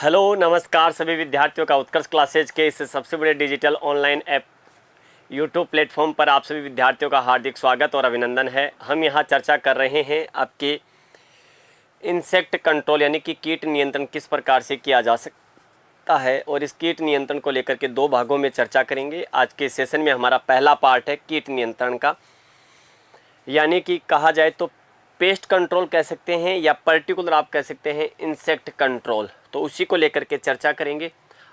Hello नमस्कार सभी विद्यार्थियों का उत्कर्ष क्लासेज के इस सबसे बड़े digital online app YouTube platform पर आप सभी विद्यार्थियों का हार्दिक स्वागत और अभिनंदन है। हम यहाँ चर्चा कर रहे हैं आपके इंसेक्ट कंट्रोल यानी कि कीट नियंत्रण किस प्रकार से किया जा सकता है, और इस कीट नियंत्रण को लेकर के दो भागों में चर्चा करेंगे। आज के सेशन में हमारा पहला पार्ट है कीट नियंत्रण का, यानी कि कहा जाए तो पेस्ट कंट्रोल कह सकते हैं या पर्टिकुलर आप कह सकते हैं इंसेक्ट कंट्रोल, तो उसी को लेकर के चर्चा करेंगे।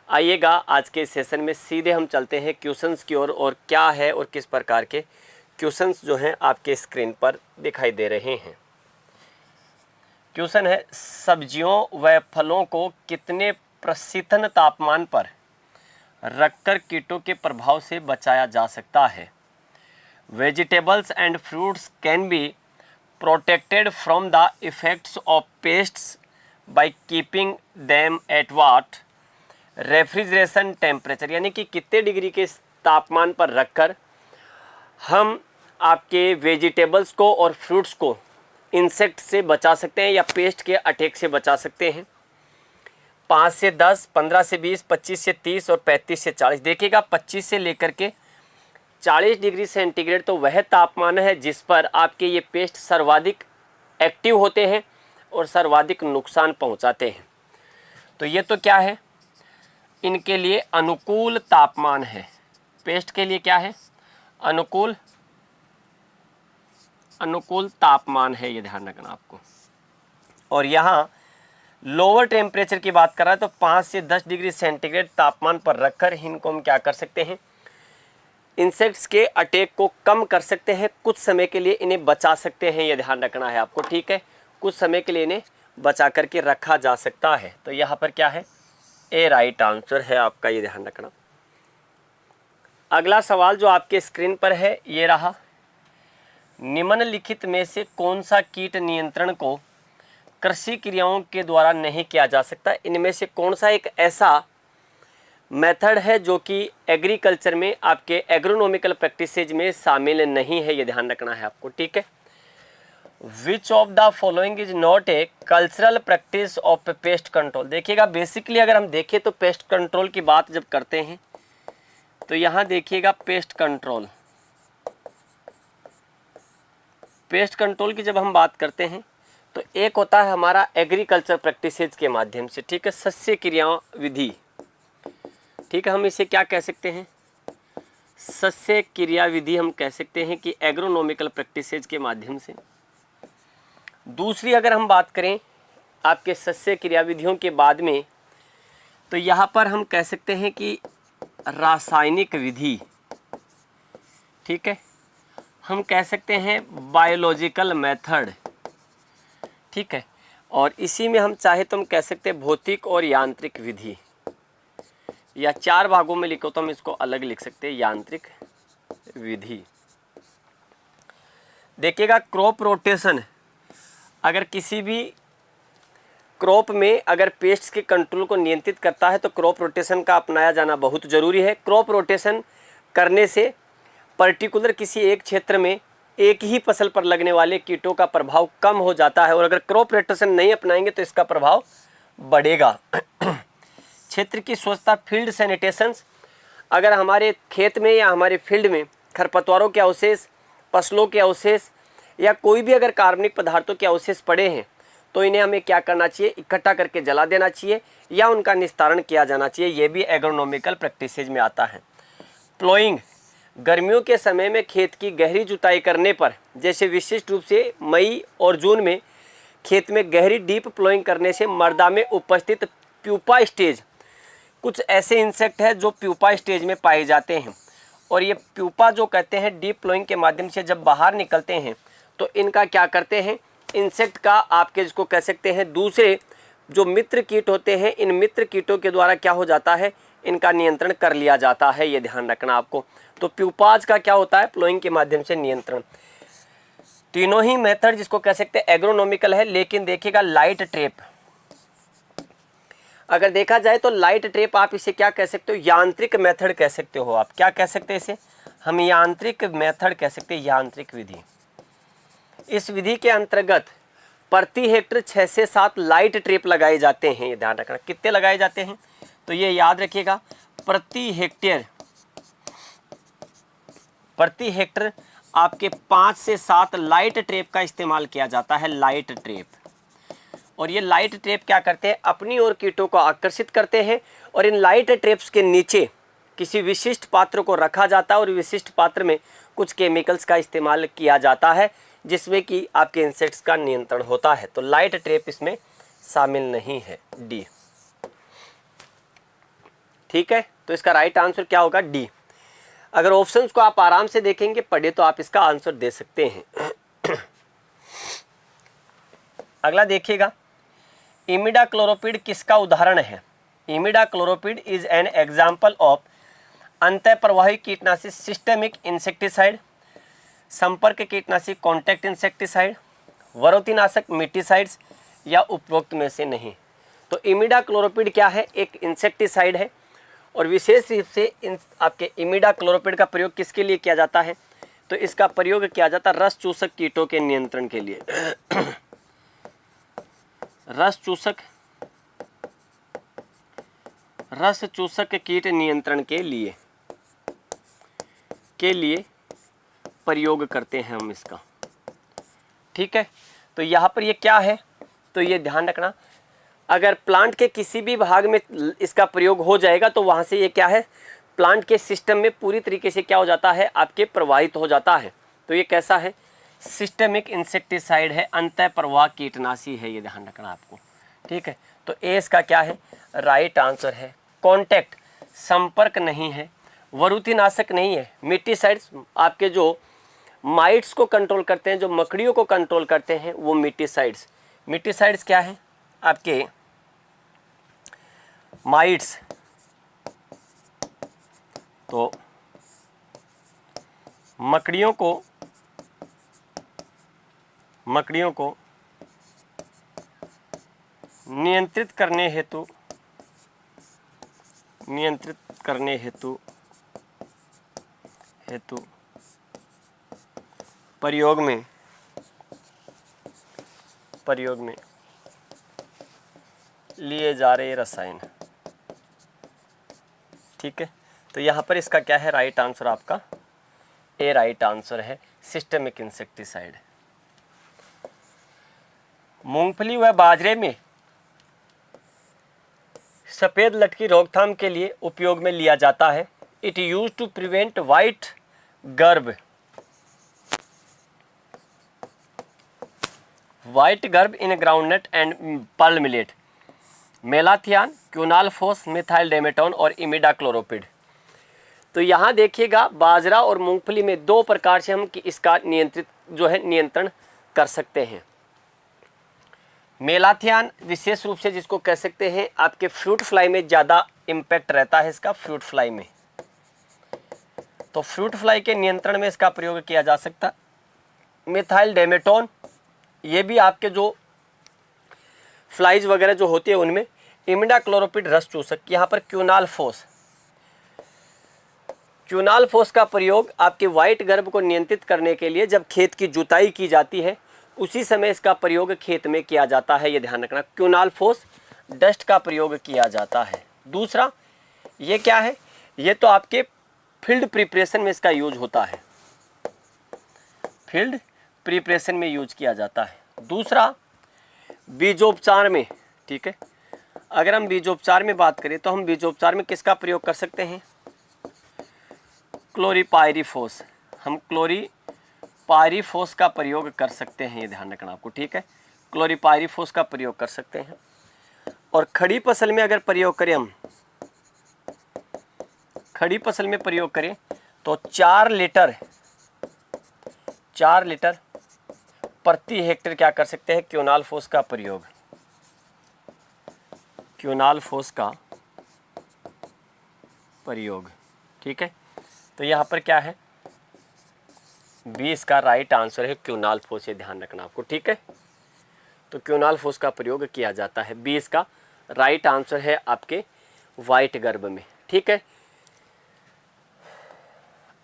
आइएगा आज के सेशन में सीधे हम चलते हैं क्वेश्चंस की ओर, और क्या है और किस प्रकार के क्वेश्चंस जो हैं आपके स्क्रीन पर दिखाई दे रहे हैं। क्वेश्चन है, सब्जियों व फलों को कितने प्रशीतन तापमान पर रखकर कीटों के प्रभाव से बचाया जा सकता है। Vegetables and fruits can be protected from the effects of pests by keeping them at what refrigeration temperature, यानी कि कितने डिग्री के तापमान पर रखकर हम आपके वेजिटेबल्स को और फ्रूट्स को इंसेक्ट से बचा सकते हैं या पेस्ट के अटैक से बचा सकते हैं। 5 से 10, 15 से 20, 25 से 30 और 35 से 40। देखिएगा 25 से लेकर के 40 डिग्री सेंटीग्रेड तो वह तापमान है जिस पर आपके ये पेस्ट सर्वाधिक एक्टिव होते हैं और सर्वाधिक नुकसान पहुंचाते हैं। तो ये तो क्या है, इनके लिए अनुकूल तापमान है। पेस्ट के लिए क्या है, अनुकूल तापमान है, ये ध्यान रखना आपको। और यहाँ लोअर टेम्परेचर की बात कर रहा है तो 5 से 10 डिग्री सेंटीग्रेड तापमान पर रखकर इनको हम क्या कर सकते हैं, इंसेक्ट्स के अटैक को कम कर सकते हैं। कुछ समय के लिए इन्हें बचा सकते हैं, ये ध्यान रखना है आपको, ठीक है। कुछ समय के लिए इन्हें बचा करके रखा जा सकता है। तो यहाँ पर क्या है, ए राइट आंसर है आपका, ये ध्यान रखना। अगला सवाल जो आपके स्क्रीन पर है ये रहा, निम्नलिखित में से कौन सा कीट नियंत्रण को कृषि क्रियाओं के द्वारा नहीं किया जा सकता। इनमें से कौन सा एक ऐसा मेथड है जो कि एग्रीकल्चर में आपके एग्रोनॉमिकल प्रैक्टिसेज में शामिल नहीं है, ये ध्यान रखना है आपको, ठीक है। Which of the following is not a cultural practice of pest control. देखिएगा बेसिकली अगर हम देखें तो पेस्ट कंट्रोल की बात जब करते हैं तो यहाँ देखिएगा पेस्ट कंट्रोल की जब हम बात करते हैं तो एक होता है हमारा एग्रीकल्चर प्रैक्टिसेज के माध्यम से, ठीक है, सस्य क्रिया विधि, ठीक है। हम इसे क्या कह सकते हैं, सस्य क्रिया विधि हम कह सकते हैं कि एग्रोनॉमिकल प्रैक्टिसेज के माध्यम से। दूसरी अगर हम बात करें आपके सस्य क्रिया विधियों के बाद में तो यहाँ पर हम कह सकते हैं कि रासायनिक विधि, ठीक है। हम कह सकते हैं बायोलॉजिकल मेथड, ठीक है। और इसी में हम चाहे तो हम कह सकते हैं भौतिक और यांत्रिक विधि, या 4 भागों में लिखो तो हम इसको अलग लिख सकते हैं, यांत्रिक विधि। देखिएगा क्रॉप रोटेशन, अगर किसी भी क्रॉप में अगर पेस्ट्स के कंट्रोल को नियंत्रित करता है तो क्रॉप रोटेशन का अपनाया जाना बहुत ज़रूरी है। क्रॉप रोटेशन करने से पर्टिकुलर किसी एक क्षेत्र में एक ही फसल पर लगने वाले कीटों का प्रभाव कम हो जाता है, और अगर क्रॉप रोटेशन नहीं अपनाएंगे तो इसका प्रभाव बढ़ेगा। क्षेत्र की स्वच्छता, फील्ड सैनिटेशंस, अगर हमारे खेत में या हमारे फील्ड में खरपतवारों के अवशेष, फसलों के अवशेष या कोई भी अगर कार्बनिक पदार्थों के अवशेष पड़े हैं तो इन्हें हमें क्या करना चाहिए, इकट्ठा करके जला देना चाहिए या उनका निस्तारण किया जाना चाहिए। ये भी एग्रोनॉमिकल प्रैक्टिसेज में आता है। प्लोइंग, गर्मियों के समय में खेत की गहरी जुताई करने पर, जैसे विशिष्ट रूप से मई और जून में खेत में गहरी डीप प्लोइंग करने से मृदा में उपस्थित प्यूपा स्टेज, कुछ ऐसे इंसेक्ट हैं जो प्यूपा स्टेज में पाए जाते हैं, और ये प्यूपा जो कहते हैं डीप प्लोइंग के माध्यम से जब बाहर निकलते हैं तो इनका क्या करते हैं, इंसेक्ट का आपके जिसको कह सकते हैं दूसरे जो मित्र कीट होते हैं, इन मित्र कीटों के द्वारा क्या हो जाता है, इनका नियंत्रण कर लिया जाता है, ये ध्यान रखना आपको। तो प्यूपाज का क्या होता है, प्लोइंग के माध्यम से नियंत्रण। तीनों ही मेथड जिसको कह सकते हैं एग्रोनॉमिकल है, लेकिन देखिएगा लाइट ट्रैप, अगर देखा जाए तो लाइट ट्रैप आप इसे क्या कह सकते हो, यांत्रिक मेथड कह सकते हो। आप क्या कह सकते हैं इसे, हम यांत्रिक मेथड कह सकते हैं, यांत्रिक विधि। इस विधि के अंतर्गत प्रति हेक्टेयर 6 से 7 लाइट ट्रैप लगाए जाते हैं, ये ध्यान रखना। कितने लगाए जाते हैं तो ये याद रखिएगा, प्रति हेक्टेयर आपके 5 से 7 लाइट ट्रैप का इस्तेमाल किया जाता है, लाइट ट्रैप। और ये लाइट ट्रैप क्या करते हैं, अपनी ओर कीटों को आकर्षित करते हैं और इन लाइट ट्रैप्स के नीचे किसी विशिष्ट पात्र को रखा जाता है और विशिष्ट पात्र में कुछ केमिकल्स का इस्तेमाल किया जाता है जिसमें कि आपके इंसेक्ट्स का नियंत्रण होता है। तो लाइट ट्रैप इसमें शामिल नहीं है, डी। ठीक है, तो इसका राइट आंसर क्या होगा, डी। अगर ऑप्शंस को आप आराम से देखेंगे पढ़े तो आप इसका आंसर दे सकते हैं। अगला देखिएगा, इमिडाक्लोरोपिड किसका उदाहरण है। इमिडाक्लोरोपिड इज एन एग्जाम्पल ऑफ अंतःप्रवाही कीटनाशी, सिस्टेमिक इंसेक्टिसाइड, संपर्क कीटनाशी कॉन्टैक्ट इंसेक्टिसाइड, वरोतिनाशक मिटीसाइड्स, या उपरोक्त में से नहीं। तो इमिडाक्लोरोपिड क्या है, एक इंसेक्टिसाइड है और विशेष रूप से आपके इमिडाक्लोरोपिड का प्रयोग किसके लिए किया जाता है, तो इसका प्रयोग किया जाता है रस चूसक कीटों के नियंत्रण के लिए। रस चूसक कीट नियंत्रण के लिए प्रयोग करते हैं हम इसका। ठीक है, तो यहाँ पर ये क्या है, तो ये ध्यान रखना, अगर प्लांट के किसी भी भाग में इसका प्रयोग हो जाएगा तो वहाँ से ये क्या है, प्लांट के सिस्टम में पूरी तरीके से क्या हो जाता है, आपके प्रवाहित हो जाता है। तो ये कैसा है, सिस्टेमिक इंसेक्टिसाइड है, अंतःप्रवाह कीटनाशी है, ये ध्यान रखना आपको। ठीक है, तो ए इसका क्या है, राइट आंसर है। कॉन्टैक्ट, संपर्क नहीं है, वरुतिनाशक नहीं है, मिटीसाइड्स आपके जो माइट्स को कंट्रोल करते हैं, जो मकड़ियों को कंट्रोल करते हैं, वो मिटीसाइड्स क्या है, आपके माइट्स। तो मकड़ियों को नियंत्रित करने हेतु प्रयोग में लिए जा रहे रसायन। ठीक है, तो यहाँ पर इसका क्या है, राइट आंसर आपका ए राइट आंसर है, सिस्टेमिक इंसेक्टिसाइड। मूंगफली व बाजरे में सफ़ेद लटकी रोकथाम के लिए उपयोग में लिया जाता है। It use to prevent white grub in groundnut and pearl millet, malathion, quinalphos, methyl demeton और इमिडाक्लोरोपिड। तो यहाँ देखिएगा, बाजरा और मूंगफली में दो प्रकार से हम इसका नियंत्रण कर सकते हैं। मेलाथियान विशेष रूप से जिसको कह सकते हैं, आपके फ्रूट फ्लाई में ज़्यादा इम्पैक्ट रहता है इसका, फ्रूट फ्लाई में। तो फ्रूट फ्लाई के नियंत्रण में इसका प्रयोग किया जा सकता है। मिथाइल डेमेटोन, ये भी आपके जो फ्लाइज वगैरह जो होती है उनमें। इमिडाक्लोरोपिड रस चूसक, यहाँ पर क्यूनालफोस का प्रयोग आपके वाइट गर्भ को नियंत्रित करने के लिए जब खेत की जुताई की जाती है उसी समय इसका प्रयोग खेत में किया जाता है, ये ध्यान रखना। क्यूनालफोस डस्ट का प्रयोग किया जाता है। दूसरा ये क्या है, ये तो आपके फील्ड प्रिपरेशन में इसका यूज होता है, फील्ड प्रिपरेशन में यूज किया जाता है। दूसरा बीजोपचार में। ठीक है, अगर हम बीजोपचार में बात करें तो हम बीजोपचार में किसका प्रयोग कर सकते हैं, क्लोरीपायरीफोस, हम क्लोरीपायरीफोस का प्रयोग कर सकते हैं, ये ध्यान रखना आपको। ठीक है, क्लोरीपायरीफोस का प्रयोग कर सकते हैं। और खड़ी फसल में अगर प्रयोग करें हम, खड़ी फसल में प्रयोग करें तो 4 लीटर प्रति हेक्टेयर क्या कर सकते हैं, क्यूनालफोस का प्रयोग। ठीक है, तो यहाँ पर क्या है, 20 का राइट आंसर है क्यूनालफोस, ये ध्यान रखना आपको। ठीक है, तो क्यूनालफोस का प्रयोग किया जाता है, 20 का राइट आंसर है आपके वाइट गर्भ में। ठीक है,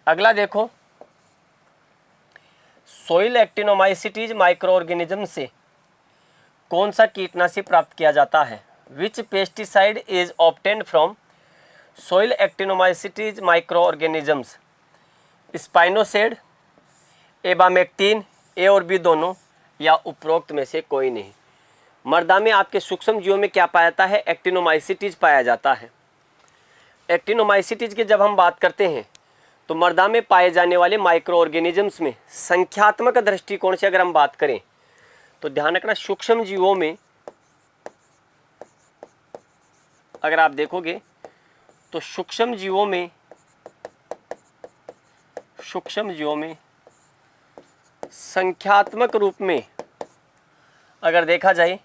अगला देखो, सोइल एक्टिनोमाइसिटीज माइक्रो ऑर्गेनिज्म से कौन सा कीटनाशी प्राप्त किया जाता है? Which pesticide is obtained from soil actinomycetes micro organisms? Spinosad, abamectin, A और बी दोनों, या उपरोक्त में से कोई नहीं। मृदा में आपके सूक्ष्म जीवों में क्या पाया जाता है? एक्टिनोमाइसिटीज पाया जाता है। एक्टिनोमाइसिटीज की जब हम बात करते हैं तो मृदा में पाए जाने वाले माइक्रो ऑर्गेनिजम्स में संख्यात्मक दृष्टिकोण से अगर हम बात करें तो ध्यान रखना, सूक्ष्म जीवों में अगर आप देखोगे तो सूक्ष्म जीवों में संख्यात्मक रूप में अगर देखा जाए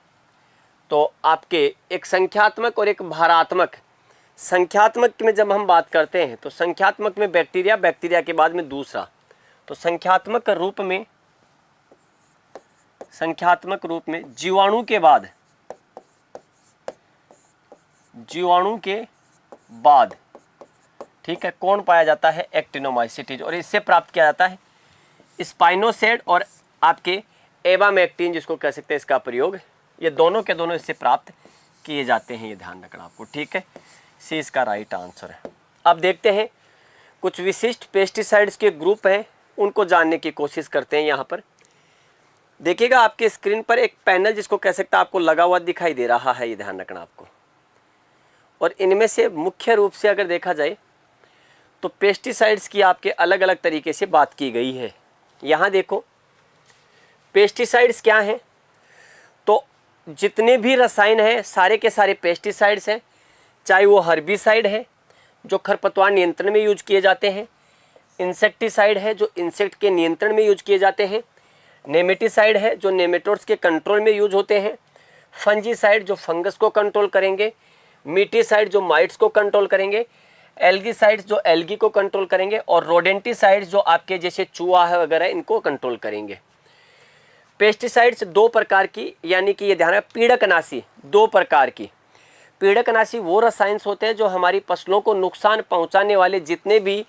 तो आपके एक संख्यात्मक और एक भारात्मक। संख्यात्मक में जब हम बात करते हैं तो संख्यात्मक में बैक्टीरिया, बैक्टीरिया के बाद में दूसरा, तो संख्यात्मक रूप में जीवाणु के बाद ठीक है, कौन पाया जाता है? एक्टिनोमाइसिटीज। और इससे प्राप्त किया जाता है स्पाइनोसेड और आपके एबामेक्टिन, जिसको कह सकते हैं, इसका प्रयोग, ये दोनों के दोनों इससे प्राप्त किए जाते हैं। ये ध्यान रखना आपको, ठीक है। सी इसका राइट आंसर है। अब देखते हैं कुछ विशिष्ट पेस्टिसाइड्स के ग्रुप हैं, उनको जानने की कोशिश करते हैं। यहाँ पर देखिएगा आपके स्क्रीन पर एक पैनल, जिसको कह सकते हैं, आपको लगा हुआ दिखाई दे रहा है। ये ध्यान रखना आपको। और इनमें से मुख्य रूप से अगर देखा जाए तो पेस्टिसाइड्स की आपके अलग अलग तरीके से बात की गई है। यहाँ देखो पेस्टिसाइड्स क्या हैं, तो जितने भी रसायन हैं सारे के सारे पेस्टिसाइड्स हैं। चाहे वो हर्बिसाइड है जो खरपतवार नियंत्रण में यूज किए जाते हैं, इंसेक्टिसाइड है जो इंसेक्ट के नियंत्रण में यूज किए जाते हैं, नेमेटिसाइड है जो नेमेटोड्स के कंट्रोल में यूज होते हैं, फंजीसाइड जो फंगस को कंट्रोल करेंगे, मीटिसाइड जो माइट्स को कंट्रोल करेंगे, एल्गीसाइड्स जो एल्गी को कंट्रोल करेंगे, और रोडेंटिसाइड्स जो आपके जैसे चूहा है वगैरह इनको कंट्रोल करेंगे। पेस्टिसाइड्स दो प्रकार की, यानी कि ये ध्यान रखना, पीड़कनाशी दो प्रकार की। पीड़कनाशी वो रसायन होते हैं जो हमारी फसलों को नुकसान पहुंचाने वाले जितने भी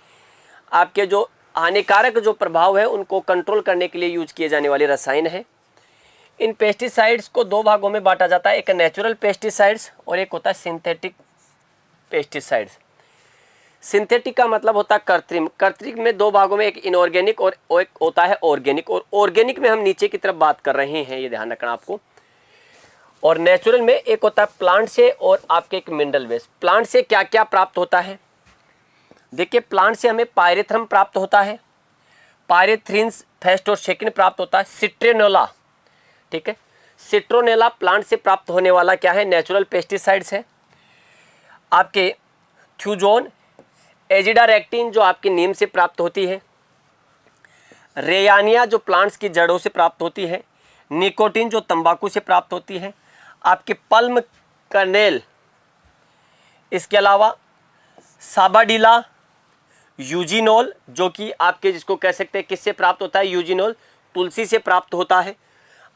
आपके जो हानिकारक जो प्रभाव है उनको कंट्रोल करने के लिए यूज किए जाने वाले रसायन हैं। इन पेस्टिसाइड्स को दो भागों में बांटा जाता है, एक नेचुरल पेस्टिसाइड्स और एक होता है सिंथेटिक पेस्टिसाइड्स। सिंथेटिक का मतलब होता है कृत्रिम। कृत्रिम में दो भागों में, एक इनऑर्गेनिक और एक होता है ऑर्गेनिक। और ऑर्गेनिक में हम नीचे की तरफ बात कर रहे हैं, ये ध्यान रखना आपको। और नेचुरल में एक होता है प्लांट से और आपके एक मिनरल वेस्ट। प्लांट से क्या क्या प्राप्त होता है? देखिए, प्लांट से हमें पायरेथ्रम प्राप्त होता है, पायरेथ्रिन्स फर्स्ट और सेकंड प्राप्त होता है, सिट्रोनेला, ठीक है। सिट्रोनेला प्लांट से प्राप्त होने वाला क्या है? नेचुरल पेस्टिसाइड्स है। आपके थ्यूजोन, एजिडारेक्टिन जो आपके नीम से प्राप्त होती है, रेयानिया जो प्लांट्स की जड़ों से प्राप्त होती है, निकोटीन जो तंबाकू से प्राप्त होती है, आपके पल्म कर्नेल, इसके अलावा साबाडिला, यूजिनोल जो कि आपके जिसको कह सकते हैं किससे प्राप्त होता है? यूजिनोल तुलसी से प्राप्त होता है,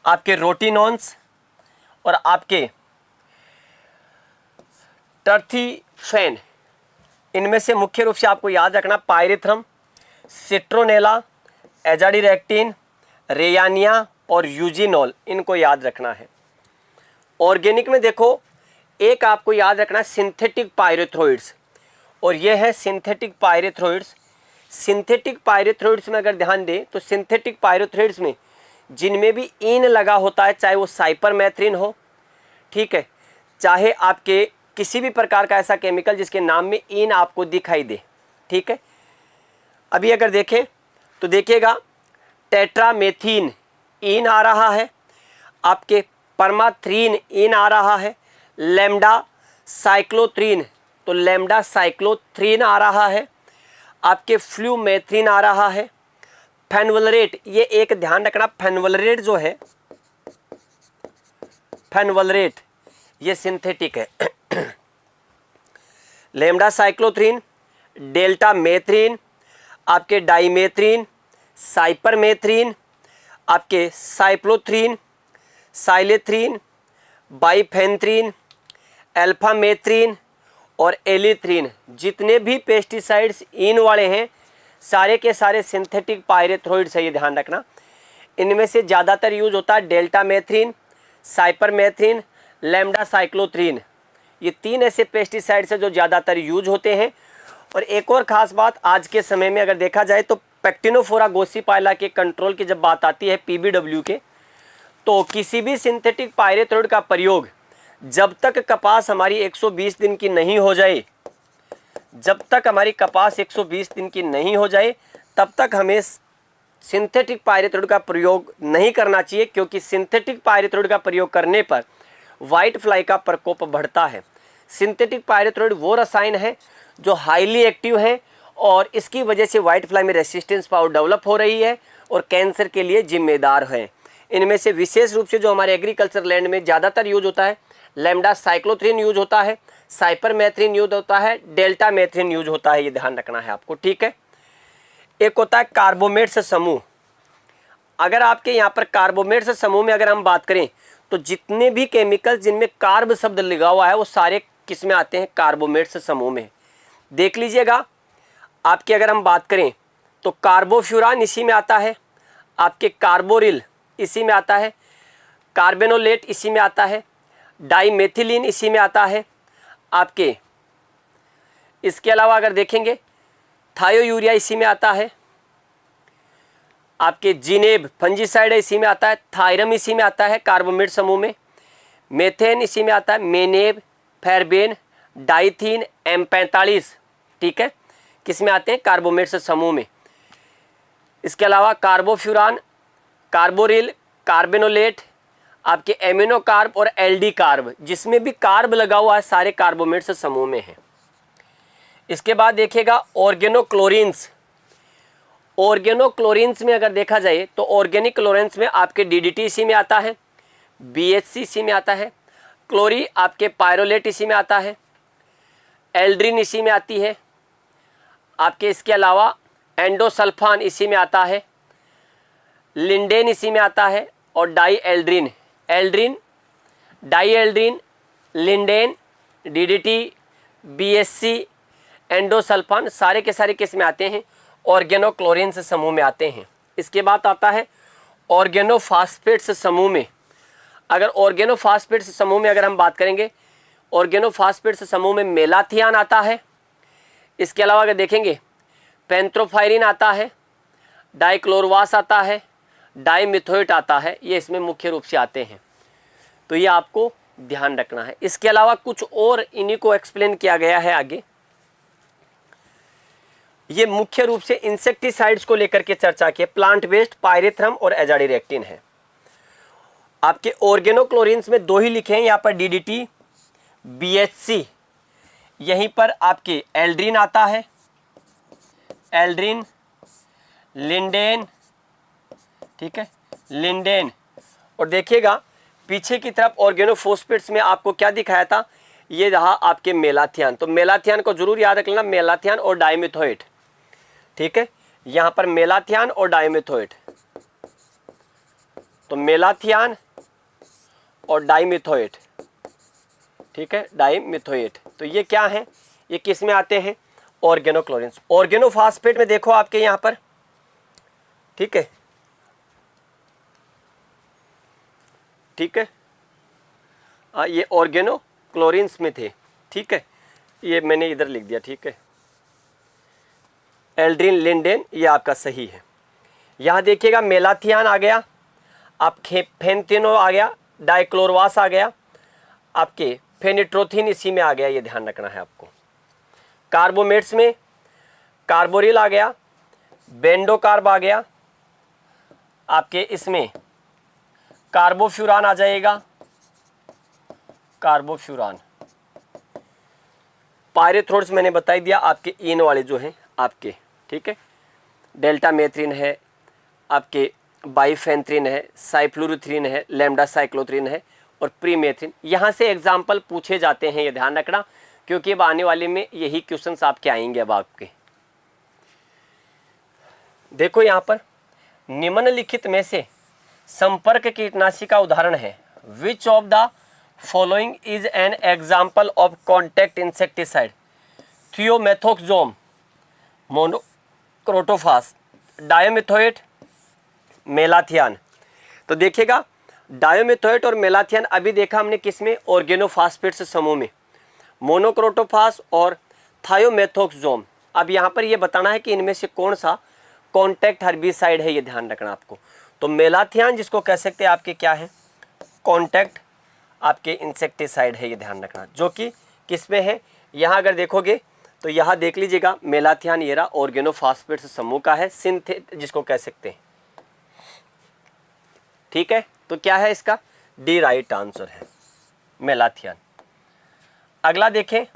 आपके रोटिनॉन्स और आपके टर्थिफेन। इनमें से मुख्य रूप से आपको याद रखना पायरेथ्रम, सिट्रोनेला, एजाडिरेक्टिन, रेयानिया और यूजिनोल, इनको याद रखना है। ऑर्गेनिक में देखो, एक आपको याद रखना सिंथेटिक पायरेथ्रोइड्स, और यह है सिंथेटिक पायरेथ्रोइड्स। सिंथेटिक पायरेथ्रोइड्स में अगर ध्यान दें तो सिंथेटिक पायरेथ्रोइड्स में जिनमें भी ईन लगा होता है, चाहे वो साइपरमेथ्रिन हो, ठीक है, चाहे आपके किसी भी प्रकार का ऐसा केमिकल जिसके नाम में ईन आपको दिखाई दे, ठीक है। अभी अगर देखें तो देखिएगा टेट्रामेथीन ईन आ रहा है, आपके परमाथ्रीन ईन आ रहा है, लैम्डा साइक्लोथ्रीन तो लैम्डा साइक्लोथ्रीन आ रहा है, आपके फ्लूमेथ्रीन आ रहा है, फेनवलरेट, ये एक ध्यान रखना, फेनवलरेट जो है, फेनवलरेट ये सिंथेटिक है। लैम्डा साइक्लोथ्रीन, डेल्टा मेथ्रीन, आपके डाइमेथ्रीन, साइपरमेथ्रीन, आपके साइक्लोथ्रीन, साइलेथ्रीन, बाइफेंथ्रीन, अल्फामेथ्रीन और एलिथ्रीन, जितने भी पेस्टिसाइड्स इन वाले हैं सारे के सारे सिंथेटिक पायरेथ्रोइड्स है, ये ध्यान रखना। इनमें से ज़्यादातर यूज होता है डेल्टा मेथ्रीन, साइपरमेथ्रिन, लैम्डा साइक्लोथ्रीन, ये 3 ऐसे पेस्टिसाइड्स हैं जो ज़्यादातर यूज होते हैं। और एक और ख़ास बात, आज के समय में अगर देखा जाए तो पैक्टिनोफोरा गोसिपाइला के कंट्रोल की जब बात आती है पीबीडब्ल्यू के, तो किसी भी सिंथेटिक पायरेथ्रोइड का प्रयोग जब तक कपास हमारी 120 दिन की नहीं हो जाए, जब तक हमारी कपास 120 दिन की नहीं हो जाए तब तक हमें सिंथेटिक पायरेथ्रोइड का प्रयोग नहीं करना चाहिए, क्योंकि सिंथेटिक पायरेथ्रोइड का प्रयोग करने पर वाइट फ्लाई का प्रकोप बढ़ता है। सिंथेटिक पायरेथ्रोइड वो रसायन है जो हाईली एक्टिव है और इसकी वजह से वाइट फ्लाई में रेसिस्टेंस पावर डेवलप हो रही है और कैंसर के लिए जिम्मेदार है। इनमें से विशेष रूप से जो हमारे एग्रीकल्चर लैंड में ज़्यादातर यूज होता है, लैम्डा साइक्लोथ्रीन यूज होता है, साइपरमेथ्रिन यूज होता है, डेल्टा मेथ्रिन यूज होता है, ये ध्यान रखना है आपको, ठीक है। एक होता है कार्बोमेट्स समूह। अगर आपके यहाँ पर कार्बोमेट्स समूह में अगर हम बात करें तो जितने भी केमिकल जिनमें कार्ब शब्द लगा हुआ है वो सारे किस में आते हैं, कार्बोमेट्स समूह में। देख लीजिएगा, आपके अगर हम बात करें तो कार्बोफ्यूरान इसी में आता है, आपके कार्बोरिल इसी में आता है, कार्बेनोलेट इसी में आता है, डाईमेथिलीन इसी में आता है आपके। इसके अलावा अगर देखेंगे थायोयूरिया इसी में आता है, आपके जिनेब फंजीसाइड इसी में आता है, थायरम इसी में आता है कार्बोमेट समूह में, मेथेन इसी में आता है, मेनेब, फेरबेन, डाइथीन, M45, ठीक है, किस में आते हैं, कार्बोमेट समूह में। इसके अलावा कार्बोफ्यूरान, कार्बोरिल, कार्बेनोलेट, आपके एमिनो कार्ब और एल्डी कार्ब, जिसमें भी कार्ब लगा हुआ है सारे कार्बोमेट समूह में है। इसके बाद देखिएगा ऑर्गेनोक्लोरिन्स। ऑर्गेनोक्लोरिन्स में अगर देखा जाए तो ऑर्गेनिक क्लोरेंस में आपके DDT इसी में आता है, BHC इसी में आता है, क्लोरी आपके पायरोलेट इसी में आता है, एल्ड्रिन इसी में आती है आपके। इसके अलावा एंडोसल्फान इसी में आता है, लिंडेन इसी में आता है और dieldrin, aldrin, dieldrin, lindane, DDT, BHC, endosulfan सारे के सारे किस में आते हैं, ऑर्गेनोक्लोरिन्स समूह में आते हैं। इसके बाद आता है ऑर्गेनोफॉस्फेट्स समूह में। अगर ऑर्गेनोफॉस्फेट्स समूह में अगर हम बात करेंगे, ऑर्गेनोफॉस्फेट्स समूह में मेलाथियान आता है। इसके अलावा अगर देखेंगे पेंथ्रोफायरिन आता है, डाइक्लोरवास आता है, डाइमिथोएट आता है, ये इसमें मुख्य रूप से आते हैं, तो ये आपको ध्यान रखना है। इसके अलावा कुछ और इन्हीं को एक्सप्लेन किया गया है आगे। ये मुख्य रूप से इंसेक्टिसाइड्स को लेकर के चर्चा की है, प्लांट बेस्ड, पायरेथ्रम और एजाडिरेक्टिन है। आपके ऑर्गेनोक्लोरिन्स में 2 ही लिखे हैं यहाँ पर, DDT, BHC, यहीं पर आपके एल्ड्रिन आता है, एल्ड्रिन, लिंडेन, ठीक है, लिंडेन। और देखिएगा पीछे की तरफ ऑर्गेनोफॉस्फेट्स में आपको क्या दिखाया था, ये रहा आपके मेलाथियान। तो मेलाथियान को जरूर याद रख लेना, मेलाथियान और डाइमिथोएट, ठीक है, यहाँ पर मेलाथियान और डाइमिथोएट। तो मेलाथियान और डाइमिथोएट, ठीक है, डाइमिथोएट, तो ये क्या है, ये किस में आते हैं, ऑर्गेनोक्लोरिन्स। ऑर्गेनोफॉस्फेट में देखो आपके यहाँ पर, ठीक है, ठीक है, ये ऑर्गेनोक्लोरिन्स में थे, ठीक है, ये मैंने इधर लिख दिया, ठीक है, एल्ड्रिन, लिंडेन, ये आपका सही है। यहाँ देखिएगा मेलाथियान आ गया, आप फेंथिनो आ गया, डाइक्लोरवास आ गया, आपके फेनिट्रोथिन इसी में आ गया, ये ध्यान रखना है आपको। कार्बोमेट्स में कार्बोरिल आ गया, बेंडोकार्ब आ गया, आपके इसमें कार्बोफ्यूरान आ जाएगा, कार्बोफ्यूरान। पायरेथ्रोइड्स मैंने बता दिया आपके इन वाले जो हैं आपके, ठीक है, डेल्टा मेथ्रिन है, आपके बाइफेंथ्रिन है, साइफ्लुरिथ्रिन है, लैम्डा साइक्लोथ्रिन है और प्रीमेथ्रिन। यहाँ से एग्जाम्पल पूछे जाते हैं, ये ध्यान रखना, क्योंकि अब आने वाले में यही क्वेश्चंस आपके आएंगे। अब आपके देखो यहाँ पर निम्नलिखित में से संपर्क कीटनाशी का उदाहरण है, which of the following is an example of contact insecticide, thiamethoxam, monocrotophos, dimethoate, malathion. तो देखिएगा डायोमिथोएट और मेलाथियन अभी देखा हमने किसमें, ऑर्गेनोफॉस्फेट्स समूह में, मोनोक्रोटोफास और थायोमेथोक्सोम। अब यहाँ पर ये बताना है कि इनमें से कौन सा कॉन्टैक्ट हर्बिसाइड है, ये ध्यान रखना आपको। तो मेलाथियन जिसको कह सकते हैं आपके क्या है, कॉन्टैक्ट आपके इंसेक्टिसाइड है, ये ध्यान रखना, जो कि किसमें है, यहाँ अगर देखोगे तो यहाँ देख लीजिएगा मेलाथियन ये रहा ऑर्गेनोफॉस्फेट्स समूह का है, सिंथेट जिसको कह सकते हैं। ठीक है, तो क्या है इसका डी राइट आंसर है मेलाथियन। अगला देखें,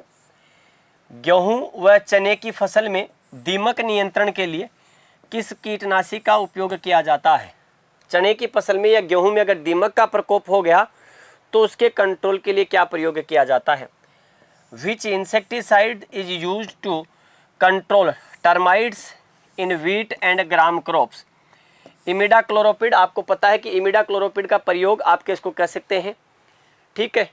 गेहूं व चने की फसल में दीमक नियंत्रण के लिए किस कीटनाशी का उपयोग किया जाता है। चने की फसल में या गेहूं में अगर दीमक का प्रकोप हो गया तो उसके कंट्रोल के लिए क्या प्रयोग किया जाता है। Which insecticide is used to control termites in wheat and gram crops. Imidacloprid, आपको पता है कि इमिडाक्लोरोपिड का प्रयोग आपके इसको कह सकते हैं, ठीक है,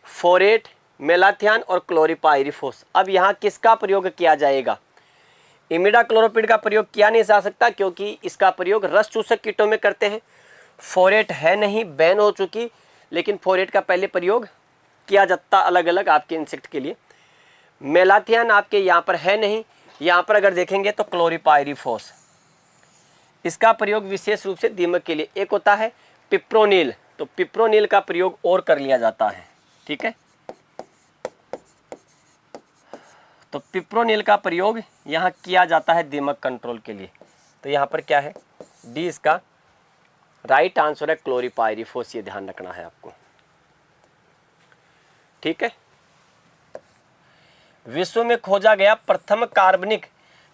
फोरेट, मेलाथियन और क्लोरिपाइरिफोस। अब यहाँ किसका प्रयोग किया जाएगा, इमिडाक्लोरोपिड का प्रयोग किया नहीं जा सकता क्योंकि इसका प्रयोग रस चूसक कीटों में करते हैं। फोरेट है नहीं, बैन हो चुकी, लेकिन फोरेट का पहले प्रयोग किया जाता अलग अलग आपके इंसेक्ट के लिए। मेलाथियन आपके यहाँ पर है नहीं, यहाँ पर अगर देखेंगे तो क्लोरिपाइरिफोस, इसका प्रयोग विशेष रूप से दीमक के लिए। एक होता है पिप्रोनिल, तो पिप्रोनिल का प्रयोग और कर लिया जाता है, ठीक है, तो पिप्रोनिल का प्रयोग यहाँ किया जाता है दीमक कंट्रोल के लिए। तो यहाँ पर क्या है, डी इसका राइट आंसर है क्लोरिपाइरिफोस, ये ध्यान रखना है आपको, ठीक है। विश्व में खोजा गया प्रथम कार्बनिक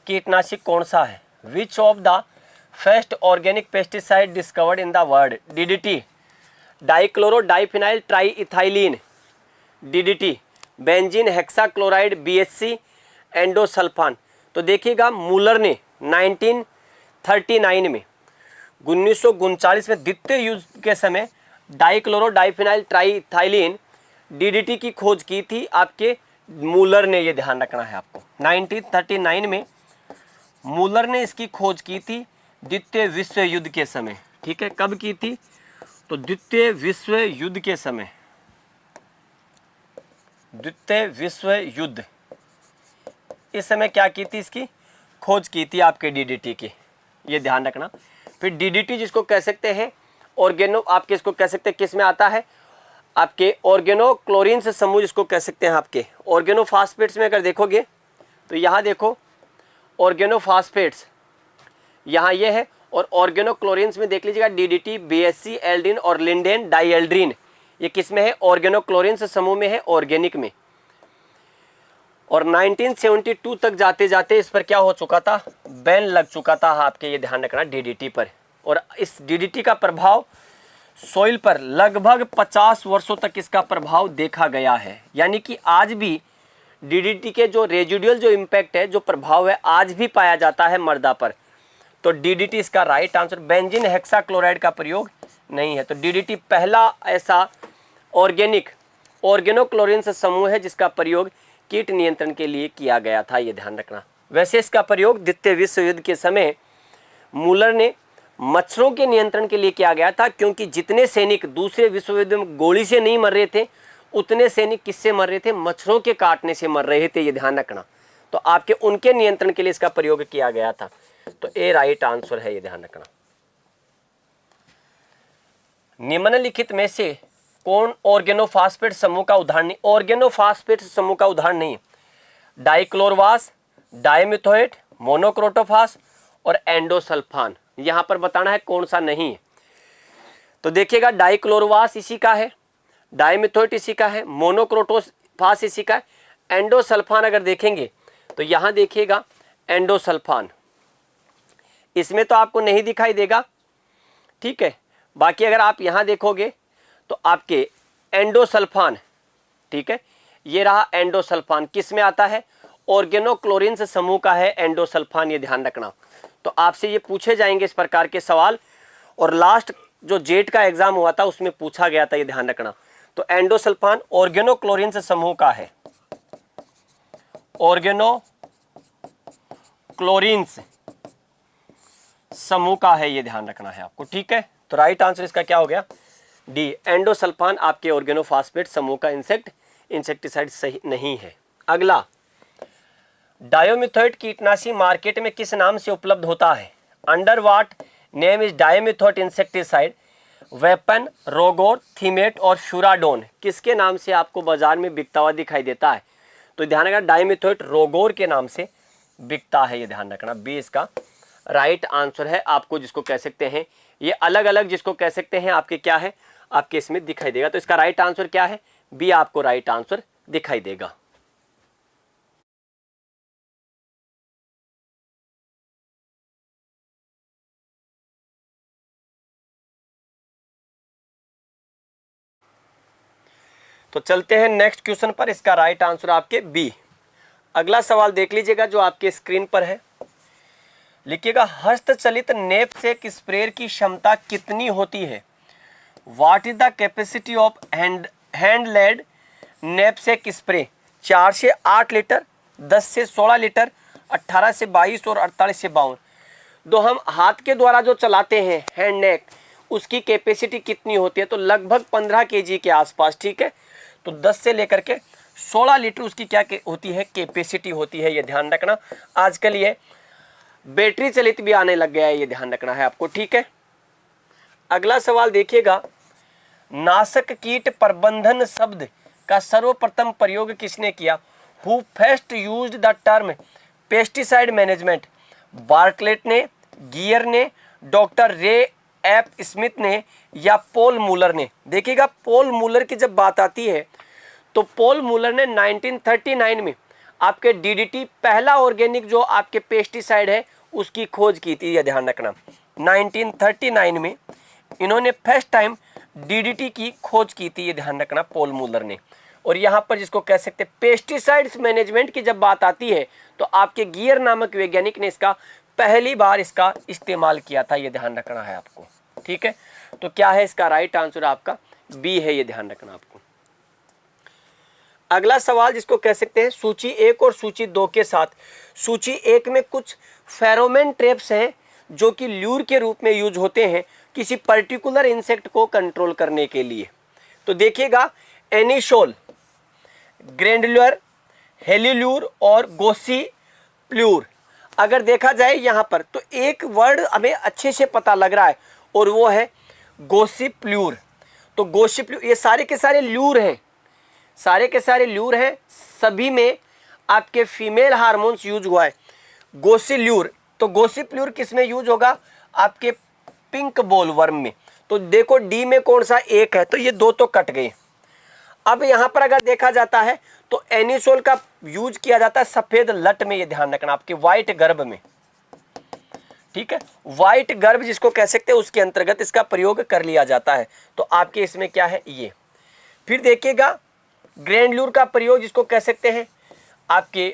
कीटनाशी कौन सा है। Which of the first organic pesticide discovered in the world. DDT, dichloro diphenyl triethylene, DDT, benzene hexachloride, BHC, endosulfan. तो देखिएगा मूलर ने 1939 में 1939 में द्वितीय युद्ध के समय डाइक्लोरो डाइफिनाइल ट्राईइथाइलिन डीडीटी की खोज की थी आपके मूलर ने, ये ध्यान रखना है आपको। 1939 में मूलर ने इसकी खोज की थी द्वितीय विश्व युद्ध के समय, ठीक है। कब की थी, तो द्वितीय विश्व युद्ध के समय, द्वितीय विश्व युद्ध, इस समय क्या की थी, इसकी खोज की थी आपके डीडीटी की, ये ध्यान रखना। फिर डीडीटी जिसको कह सकते हैं ऑर्गेनो, आपके इसको कह सकते हैं किस में आता है, आपके ऑर्गेनोक्लोरिन्स समूह जिसको कह सकते हैं आपके ऑर्गेनोफॉस्फेट्स में। अगर देखोगे तो यहाँ देखो ऑर्गेनोफॉस्फेट्स यहाँ ये है, और ऑर्गेनोक्लोरिन्स में देख लीजिएगा डीडीटी, बीएचसी, एल्ड्रिन और लिंडेन डाइएल्ड्रिन, ये किस में है, ऑर्गेनोक्लोरिन्स समूह में है, ऑर्गेनिक में। और 1972 तक जाते जाते इस पर क्या हो चुका था, बैन लग चुका था आपके, ये ध्यान रखना डीडीटी पर। और इस डीडीटी का प्रभाव सोइल पर लगभग 50 वर्षों तक इसका प्रभाव देखा गया है। यानी कि आज भी डीडीटी के जो रेजिडुअल जो इम्पैक्ट है, जो प्रभाव है, आज भी पाया जाता है मृदा पर। तो डीडीटी इसका राइट आंसर। बेंजीन हेक्साक्लोराइड का प्रयोग नहीं है। तो डीडीटी पहला ऐसा ऑर्गेनिक ऑर्गेनोक्लोरिन्स समूह है जिसका प्रयोग कीट नियंत्रण के लिए किया गया था, ये ध्यान रखना। वैसे इसका प्रयोग द्वितीय विश्व युद्ध के समय मूलर ने मच्छरों के नियंत्रण के लिए किया गया था, क्योंकि जितने सैनिक दूसरे विश्व युद्ध में गोली से नहीं मर रहे थे, उतने सैनिक किससे मर रहे थे, मच्छरों के काटने से मर रहे थे, ये ध्यान रखना। तो आपके उनके नियंत्रण के लिए इसका प्रयोग किया गया था। तो ए राइट आंसर है, ये ध्यान रखना। निम्नलिखित में से कौन ऑर्गेनोफॉस्फेट समूह का उदाहरण नहीं, ऑर्गेनोफॉस्फेट समूह का उदाहरण नहीं, डाइक्लोरवास, डाइमिथोएट, मोनोक्रोटोफास और एंडोसल्फान। यहां पर बताना है कौन सा नहीं है। तो देखिएगा डाइक्लोरवास इसी का है, डाइमिथोएट इसी का है, मोनोक्रोटोफास इसी का है। एंडोसल्फान अगर देखेंगे तो यहां देखिएगा एंडोसल्फान, इसमें तो आपको नहीं दिखाई देगा, ठीक है। बाकी अगर आप यहां देखोगे तो आपके एंडोसल्फान, ठीक है, ये रहा एंडोसल्फान, किस में आता है, ऑर्गेनोक्लोरिन्स समूह का है एंडोसल्फान, ये ध्यान रखना। तो आपसे ये पूछे जाएंगे इस प्रकार के सवाल, और लास्ट जो जेट का एग्जाम हुआ था उसमें पूछा गया था, ये ध्यान रखना। तो एंडोसल्फान ऑर्गेनोक्लोरिन्स समूह का है, ऑर्गेनोक्लोरिन्स समूह का है, ये ध्यान रखना है आपको, ठीक है। तो राइट आंसर इसका क्या हो गया, डी एंडोसल्फान आपके ऑर्गेनोफॉस्फेट समूह का इंसेक्टिसाइड सही नहीं है। अगला, डायोमिथोएट कीटनाशी मार्केट में किस नाम से उपलब्ध होता है? Under what name is dimethoate insecticide? Weapon, Rogor, Thimet और फ्यूराडोन किसके नाम से आपको बाजार में बिकता हुआ दिखाई देता है? तो ध्यान रखना, डायोमिथोएट रोगोर के नाम से बिकता है, ये ध्यान रखना। बी इसका राइट आंसर है। आपको जिसको कह सकते हैं, ये अलग अलग जिसको कह सकते हैं आपके क्या है, आपके इसमें दिखाई देगा। तो इसका राइट आंसर क्या है? बी आपको राइट आंसर दिखाई देगा। तो चलते हैं नेक्स्ट क्वेश्चन पर। इसका राइट आंसर आपके बी। अगला सवाल देख लीजिएगा जो आपके स्क्रीन पर है। लिखिएगा, हस्तचलित नैपसेक स्प्रेयर की क्षमता कितनी होती है? What is the capacity of hand led knapsack spray? 4 से 8 लीटर, 10 से 16 लीटर, 18 से 22 और 48 से 52। तो हम हाथ के द्वारा जो चलाते हैं हैंड नेक, उसकी कैपेसिटी कितनी होती है? तो लगभग 15 केजी के आसपास, ठीक है। तो 10 से लेकर के 16 लीटर उसकी क्या होती है, कैपेसिटी होती है, ये ध्यान रखना। आजकल ये बैटरी चलित भी आने लग गया है, ये ध्यान रखना है आपको, ठीक है। अगला सवाल देखिएगा, नाशक कीट प्रबंधन शब्द का सर्वप्रथम प्रयोग किसने किया? Who first used the term pesticide management? Bartlett ने, गियर ने, डॉक्टर रे एफ स्मिथ ने या पॉल मूलर ने? देखिएगा, पॉल मूलर की जब बात आती है तो पॉल मूलर ने 1939 में आपके डीडीटी पहला ऑर्गेनिक जो आपके पेस्टिसाइड है उसकी खोज की थी, यह ध्यान रखना। 1939 में इन्होंने फर्स्ट टाइम डीडीटी की खोज की थी, ये ध्यान रखना, पॉल मूलर ने। और यहाँ पर जिसको कह सकते हैं पेस्टिसाइड्स मैनेजमेंट की जब बात आती है तो आपके गियर नामक वैज्ञानिक ने इसका पहली बार इसका इस्तेमाल किया था, ये ध्यान रखना है आपको, ठीक है। तो क्या है इसका राइट आंसर? आपका बी है, ये ध्यान रखना आपको। अगला सवाल जिसको कह सकते हैं सूची 1 और सूची 2 के साथ। सूची 1 में कुछ फेरोमोन ट्रैप्स हैं जो कि ल्यूर के रूप में यूज होते हैं किसी पर्टिकुलर इंसेक्ट को कंट्रोल करने के लिए। तो देखिएगा, एनिसोल, ग्रैंडुलर, हेलिल्यूर और गोसिप्ल्यूर। अगर देखा जाए यहाँ पर तो एक वर्ड हमें अच्छे से पता लग रहा है और वो है गोसिप्ल्यूर। तो गोसिप्ल्यूर, ये सारे के सारे ल्यूर हैं, सारे के सारे ल्यूर हैं, सभी में आपके फीमेल हार्मोन्स यूज हुआ है। गोसिल्यूर, तो गोसिप्ल्यूर किस में यूज होगा? आपके पिंक बॉल वर्म में। तो देखो डी में कौन सा एक है, तो ये 2 तो कट गए। अब यहाँ पर अगर देखा जाता है तो एनिसोल का यूज किया जाता है सफेद लट में, ये ध्यान रखना, आपके व्हाइट गर्भ में, ठीक है। व्हाइट गर्भ जिसको कह सकते हैं उसके अंतर्गत इसका प्रयोग कर लिया जाता है। तो आपके इसमें क्या है, ये। फिर देखिएगा, ग्रैंडुलर का प्रयोग जिसको कह सकते हैं आपके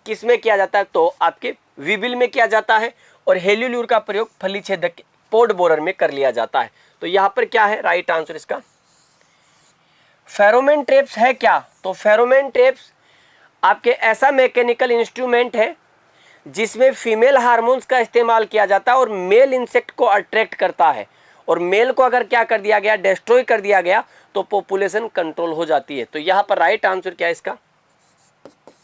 किस में किया जाता है? तो आपके विबिल में किया जाता है। और हेलिल्यूर का प्रयोग फलीछेदक पोड बोरर में कर लिया जाता है। तो यहाँ पर क्या है राइट आंसर इसका? फेरोमोन ट्रैप्स है क्या? तो फेरोमोन ट्रैप्स आपके ऐसा मैकेनिकल इंस्ट्रूमेंट है जिसमें फीमेल हार्मोन्स का इस्तेमाल किया जाता है और मेल इंसेक्ट को अट्रैक्ट करता है। और मेल को अगर क्या कर दिया गया, डिस्ट्रॉय कर दिया गया, तो पॉपुलेशन कंट्रोल हो जाती है। तो यहाँ पर राइट आंसर क्या है इसका?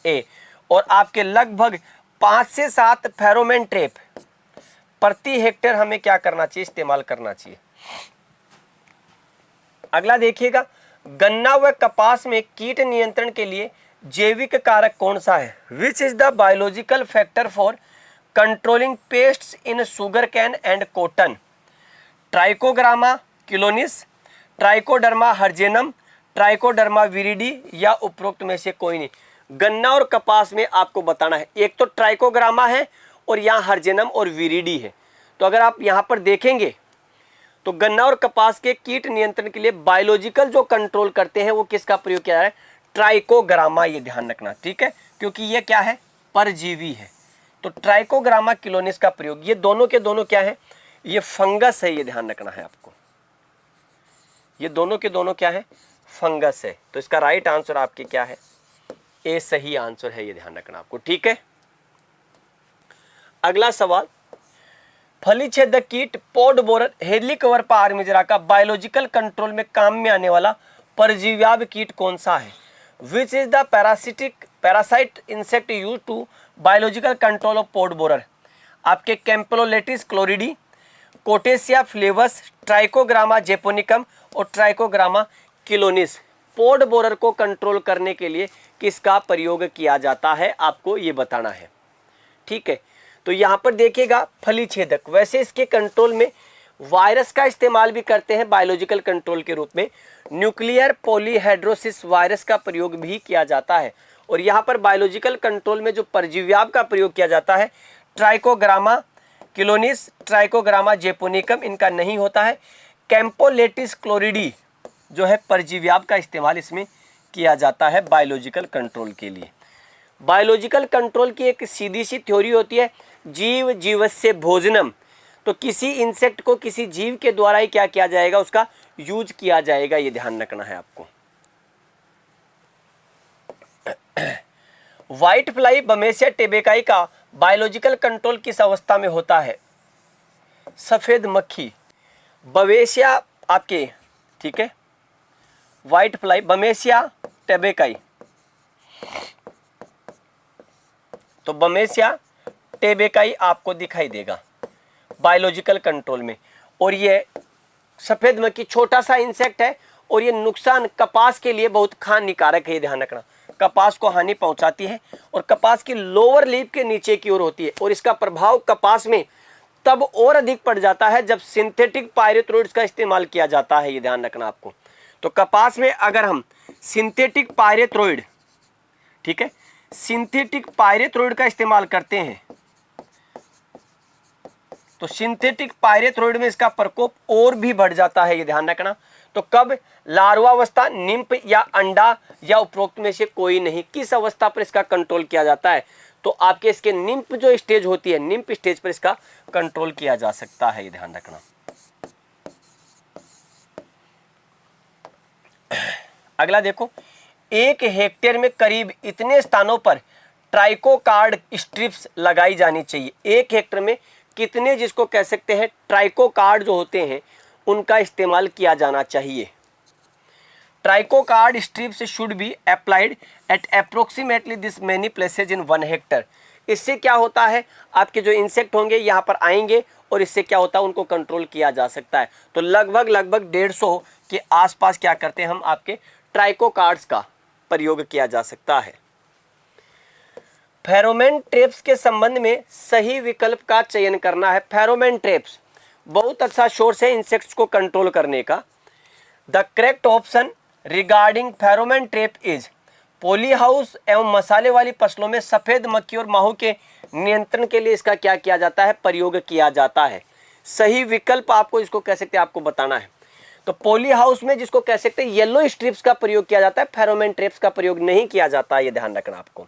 ए। और आपके लगभग 5 से 7 फेरोमोन ट्रैप प्रति हेक्टेयर हमें क्या करना चाहिए, इस्तेमाल करना चाहिए। अगला देखिएगा, गन्ना व कपास में कीट नियंत्रण के लिए जैविक कारक कौन सा है? Which is the biological factor for controlling pests in sugarcane and cotton? Trichogramma chilonis, Trichoderma harzianum, Trichoderma viride या उपरोक्त में से कोई नहीं। गन्ना और कपास में आपको बताना है, एक तो ट्राइकोग्रामा है और यहाँ हर्जेनम और विरिडी है। तो अगर आप यहाँ पर देखेंगे तो गन्ना और कपास के कीट नियंत्रण के लिए बायोलॉजिकल जो कंट्रोल करते हैं वो किसका प्रयोग किया जा रहा है? ट्राइकोग्रामा, ये ध्यान रखना, ठीक है, क्योंकि ये क्या है, परजीवी है। तो ट्राइकोग्रामा किलोनिस का प्रयोग, ये दोनों के दोनों क्या है, ये फंगस है, ये ध्यान रखना है आपको। ये दोनों के दोनों क्या है, फंगस है। तो इसका राइट आंसर आपके क्या है? ए सही आंसर है, ये ध्यान रखना आपको, ठीक है। अगला सवाल, फली छेदक कीट, पॉड बोरर, हेलिकवर्पा आर्मीजरा का बायोलॉजिकल कंट्रोल में काम में आने वाला परजीव्याव कीट कौन सा है? Which is the parasite insect use to biological control of pod borer? आपके Campoletis chlorideae, Cotesia flavus, Trichogramma japonicum और ट्राइकोग्रामा किलोनिस। पॉड बोरर को कंट्रोल करने के लिए किसका प्रयोग किया जाता है, आपको ये बताना है। ठीक है, तो यहाँ पर देखिएगा फली छेदक, वैसे इसके कंट्रोल में वायरस का इस्तेमाल भी करते हैं बायोलॉजिकल कंट्रोल के रूप में। न्यूक्लियर पॉलीहेड्रोसिस वायरस का प्रयोग भी किया जाता है। और यहाँ पर बायोलॉजिकल कंट्रोल में जो परजीव्याव का प्रयोग किया जाता है ट्राइकोग्रामा किलोनिस, ट्राइकोग्रामा जेपोनिकम, इनका नहीं होता है। कैंपोलेटिस क्लोरिडी जो है परजीव्याव का इस्तेमाल इसमें किया जाता है बायोलॉजिकल कंट्रोल के लिए। बायोलॉजिकल कंट्रोल की एक सीधी सी थ्योरी होती है, जीव जीवस्य भोजनम। तो किसी इंसेक्ट को किसी जीव के द्वारा ही क्या किया जाएगा, उसका यूज किया जाएगा, ये ध्यान रखना है आपको। व्हाइट फ्लाई बमेसिया टेबेकाई का बायोलॉजिकल कंट्रोल किस अवस्था में होता है? सफेद मक्खी बवेसिया आपके, ठीक है, व्हाइट फ्लाई बमेसिया टेबेकाई, तो बमेसिया टेबेकाई आपको दिखाई देगा बायोलॉजिकल कंट्रोल में। और ये सफेद मक्खी छोटा सा इंसेक्ट है और ये नुकसान कपास के लिए बहुत हानिकारक है, ध्यान रखना। कपास को हानि पहुंचाती है और कपास की लोअर लीफ के नीचे की ओर होती है और इसका प्रभाव कपास में तब और अधिक पड़ जाता है जब सिंथेटिक पायरेथ्रोइड्स का इस्तेमाल किया जाता है, ये ध्यान रखना आपको। तो कपास में अगर हम सिंथेटिक पायरेथ्रोइड, ठीक है, सिंथेटिक पायरेथ्रोइड का इस्तेमाल करते हैं तो सिंथेटिक पायरेथ्रोइड में इसका प्रकोप और भी बढ़ जाता है, ये ध्यान रखना। तो कब? लार्वावस्था, निम्फ या अंडा या उपरोक्त में से कोई नहीं। किस अवस्था पर इसका कंट्रोल किया जाता है? तो आपके इसके निम्फ जो स्टेज होती है, निम्फ स्टेज पर इसका कंट्रोल किया जा सकता है, ये ध्यान रखना। अगला देखो, 1 हेक्टेयर में करीब इतने स्थानों पर ट्राइकोकार्ड स्ट्रिप्स लगाई जानी चाहिए। 1 हेक्टेयर में कितने, जिसको कह सकते हैं ट्राइकोकार्ड जो होते हैं, उनका इस्तेमाल किया जाना चाहिए। Trichocard strips should be applied at approximately this many places in 1 hectare. इससे क्या होता है, आपके जो इंसेक्ट होंगे यहाँ पर आएंगे और इससे क्या होता है, उनको कंट्रोल किया जा सकता है। तो लगभग 150 के आसपास क्या करते हैं हम, आपके ट्राइकोकार्ड्स का प्रयोग किया जा सकता है। फेरोमोन ट्रैप्स के संबंध में सही विकल्प का चयन करना है। फेरोमोन ट्रैप्स बहुत अच्छा सोर्स है इंसेक्ट्स को कंट्रोल करने का। The correct option regarding pheromone trap is poly house एवं मसाले वाली फसलों में सफेद मक्खी और माहू के नियंत्रण के लिए इसका क्या किया जाता है, प्रयोग किया जाता है। सही विकल्प आपको इसको कह सकते हैं, आपको बताना है। तो पॉली हाउस में जिसको कह सकते हैं येलो स्ट्रिप्स का प्रयोग किया जाता है, फेरोमोन ट्रैप्स का प्रयोग नहीं किया जाता है, ये ध्यान रखना आपको।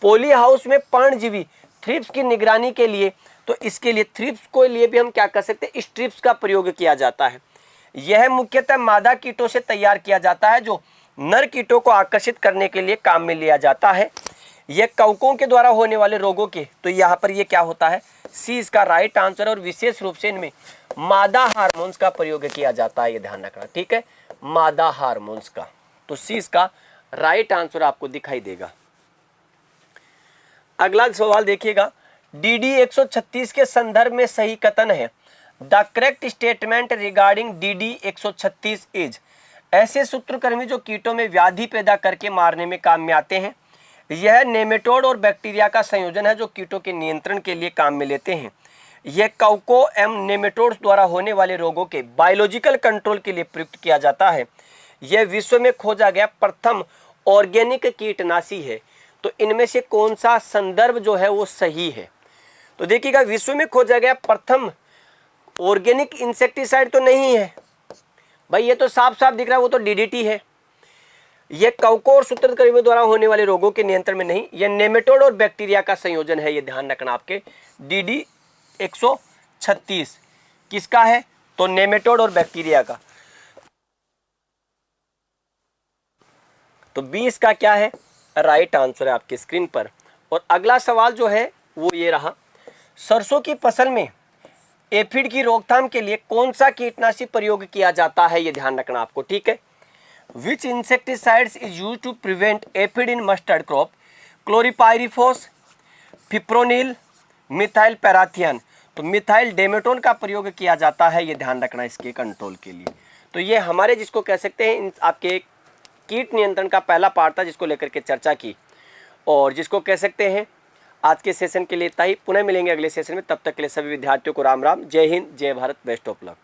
पॉली हाउस में पर्णजीवी थ्रिप्स की निगरानी के लिए, तो इसके लिए थ्रिप्स को लिए भी हम क्या कर सकते हैं, स्ट्रिप्स का प्रयोग किया जाता है। यह मुख्यतः मादा कीटों से तैयार किया जाता है जो नर कीटों को आकर्षित करने के लिए काम में लिया जाता है। यह कवकों के द्वारा होने वाले रोगों के, तो यहाँ पर ये क्या होता है, सी इसका राइट आंसर। और विशेष रूप से इनमें मादा हार्मोन्स का प्रयोग किया जाता है, ये ध्यान रखना, ठीक है, मादा हार्मोन्स का। तो सी इसका राइट आंसर आपको दिखाई देगा। अगला सवाल देखिएगा, DD 136 के संदर्भ में सही कथन है। The correct statement regarding DD 136 is, ऐसे सूत्रकृमि जो कीटों में व्याधि पैदा करके मारने में काम में आते हैं। यह नेमेटोड और बैक्टीरिया का संयोजन है जो कीटों के नियंत्रण के लिए काम में लेते हैं। यह कवकों एवं नेमेटोड्स द्वारा होने वाले रोगों के बायोलॉजिकल कंट्रोल के लिए प्रयुक्त किया जाता है। यह विश्व में खोजा गया प्रथम ऑर्गेनिक कीटनाशी है। तो इनमें से कौन सा संदर्भ जो है वो सही है? तो देखिएगा, विश्व में खोजा गया प्रथम ऑर्गेनिक इंसेक्टिसाइड तो नहीं है भाई, ये तो साफ साफ दिख रहा है, वो तो DDT है। यह कवकों और सूत्रकृमियों द्वारा होने वाले रोगों के नियंत्रण में नहीं, यह नेमेटोड और बैक्टीरिया का संयोजन है, ये ध्यान रखना आपके। DD 136 किसका है? तो नेमेटोड और बैक्टीरिया का। तो 20 का क्या है, राइट आंसर है आपकी स्क्रीन पर। और अगला सवाल जो है वो ये रहा, सरसों की फसल में एफिड की रोकथाम के लिए कौन सा कीटनाशी प्रयोग किया जाता है, ये ध्यान रखना आपको, ठीक है। Which insecticides is use to prevent aphid in mustard crop, chlorpyrifos, fipronil, methyl parathion. तो मिथाइल डेमेटोन का प्रयोग किया जाता है, ये ध्यान रखना इसके कंट्रोल के लिए। तो ये हमारे जिसको कह सकते हैं आपके कीट नियंत्रण का पहला पार्ट था, जिसको लेकर के चर्चा की, और जिसको कह सकते हैं आज के सेशन के लिए इतना ही। पुनः मिलेंगे अगले सेशन में, तब तक के लिए सभी विद्यार्थियों को राम राम, जय हिंद, जय भारत, बेस्ट ऑफ लक।